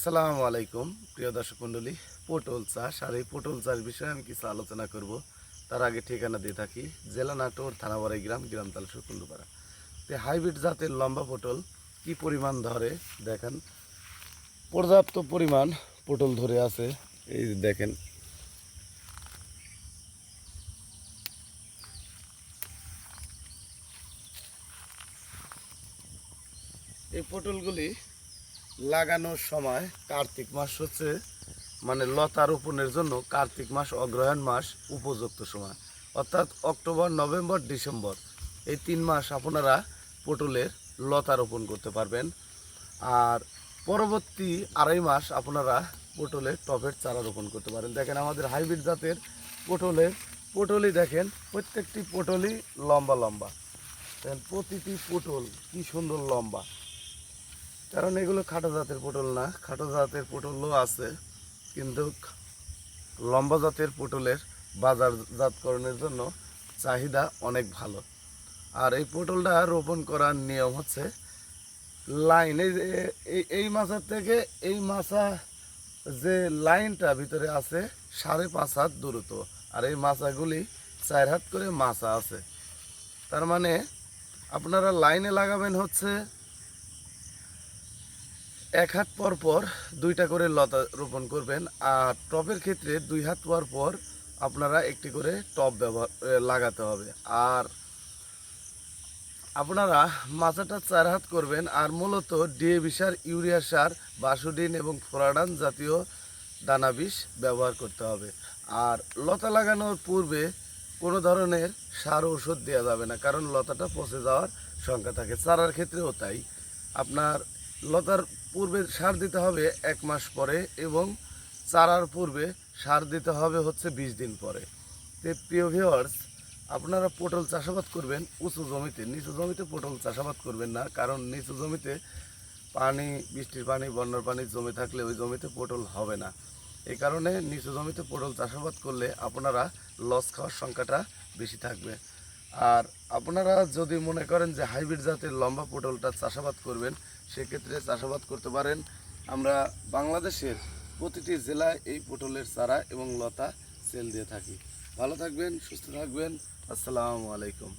আসসালামু আলাইকুম প্রিয় দর্শক মণ্ডলী। পটল চাষ আর এই পটল চাষ বিষয়ে আমি কিছু আলোচনা করব। তার আগে ঠিকানা দিয়ে থাকি জেলা নাটোর, থানা বাড়াইগ্রাম, গ্রাম তালসুর, কুন্ডুপাড়া। তো হাইব্রিড জাতের লম্বা পটল কি পরিমাণ ধরে দেখেন, পর্যাপ্ত পরিমাণ পটল ধরে আছে। এই যে দেখেন, এই পটলগুলি লাগানোর সময় কার্তিক মাস হচ্ছে লতা রোপণের জন্য কার্তিক মাস অগ্রহায়ণ মাস উপযুক্ত সময়, অর্থাৎ অক্টোবর, নভেম্বর, ডিসেম্বর এই 3 মাস আপনারা পটলের লতা রোপণ করতে পারবেন। আর পরবর্তী 2.5 মাস আপনারা পটলের টবের চারা রোপণ করতে পারেন। দেখেন আমাদের হাইব্রিড জাতের পটলই দেখেন, প্রত্যেকটি পটলই লম্বা লম্বা। দেখেন প্রতিটি পটল কি সুন্দর লম্বা, কারণ এগুলো খাটো জাতের পটল না। খাটো জাতের পটলও আছে, কিন্তু লম্বা জাতের পটলের বাজারজাতকরণের জন্য চাহিদা অনেক ভালো। আর এই পটলটা রোপণ করার নিয়ম হচ্ছে লাইন, এই মাচার থেকে এই মাচা যে লাইনটা ভিতরে আছে 5.5 হাত দূরত্ব, আর এই মাচাগুলি 4 হাত করে মাচা আছে। তার মানে আপনারা লাইনে লাগাবেন হচ্ছে 1 হাত পর পর 2টা করে লতা রোপণ করবেন। আর টবের ক্ষেত্রে 2 হাত পর পর আপনারা একটি করে টব লাগাতে হবে। আর আপনারা মাচাটা 4 হাত করবেন। আর মূলত ডিএপি সার, ইউরিয়া সার, বাসুডিন এবং ফোরাডান জাতীয় দানা বিষ ব্যবহার করতে হবে। আর লতা লাগানোর পূর্বে কোনো ধরনের সার ঔষধ দেওয়া যাবে না, কারণ লতাটা পচে যাওয়ার শঙ্কা থাকে। চারার ক্ষেত্রেও তাই। আপনার লতার পূর্বে সার দিতে হবে 1 মাস পরে, এবং চারার পূর্বে সার দিতে হবে হচ্ছে 20 দিন পরে। তো প্রিয় ভিউয়ার্স, আপনারা পটল চাষাবাদ করবেন উঁচু জমিতে, নিচু জমিতে পটল চাষাবাদ করবেন না, কারণ নিচু জমিতে পানি, বৃষ্টির পানি, বন্যার পানি জমে থাকলে ওই জমিতে পটল হবে না। এই কারণে নিচু জমিতে পটল চাষাবাদ করলে আপনারা লস খাওয়ার সংখ্যাটা বেশি থাকবে। আর আপনারা যদি মনে করেন যে হাইব্রিড জাতের লম্বা পটলটা চাষাবাদ করবেন, সেক্ষেত্রে চাষাবাদ করতে পারেন। আমরা বাংলাদেশের প্রতিটি জেলায় এই পটলের চারা এবং লতা সেল দিয়ে থাকি। ভালো থাকবেন, সুস্থ থাকবেন। আসসালামু আলাইকুম।